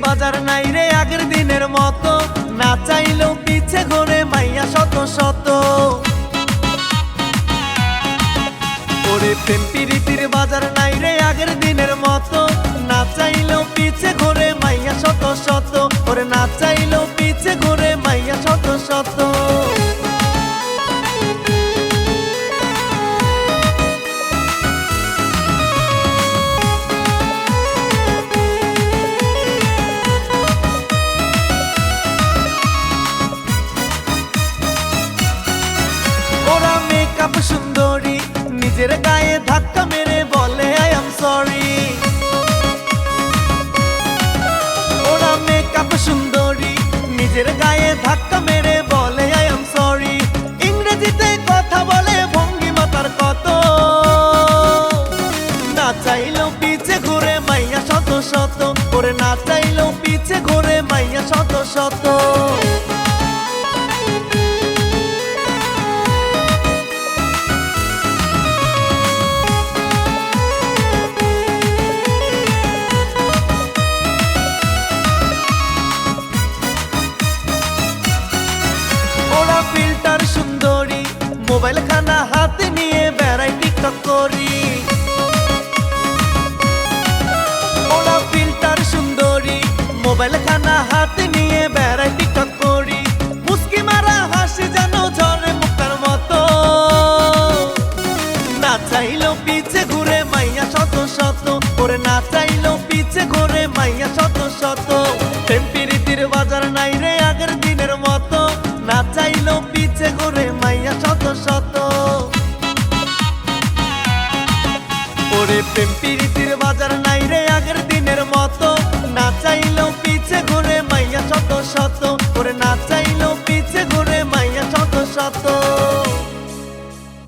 বাজার নাই রে আগের দিনের মতো, না চাইলেও পিছে ঘুরে মাইয়া শত শত। ওরে প্রেম প্রীতির বাজার নাই রে আগের দিনের মতো, না চাইলেও পিছে ঘুরে মাইয়া শত শত। ওরে না চাইলেও পিছে ঘুরে মাইয়া শত শত। ওরা মেকআপ সুন্দরী, নিজের গায়ে ধাক্কা মেরে বলে আই এম সরি। ওরা মেকআপ সুন্দরী, নিজের গায়ে ধাক্কা মেরে বলে আই এম সরি। ইংরেজিতে কথা বলে ভঙ্গিমা তার কত, না চাইলেও পিছে ঘুরে মাইয়া শত শত। ওরে না চাইলেও পিছে ঘুরে মাইয়া শত শত। ফিল্টার সুন্দরী, মোবাইল খানা হাতে নিয়ে বেড়াই টিকটক করি। ওরা ফিল্টার সুন্দরী, মোবাইল খানা হাতে নিয়ে বেড়াই টিকটক করি। মুস্কি মারা হাসি যেন ঝরে মুক্তার মতো, না চাইলেও পিছে ঘুরে মাইয়া শত শত। ওরে না চাইলেও পিছে ঘুরে মাইয়া শত শত। প্রেম প্রীতির বাজার নাই রে আগের দিনের মতো, না চাইলেও পিছে ঘুরে মাইয়া শত শত। ওরে প্রেম প্রীতির বাজার নাই রে আগের দিনের মতো, না চাইলেও পিছে ঘুরে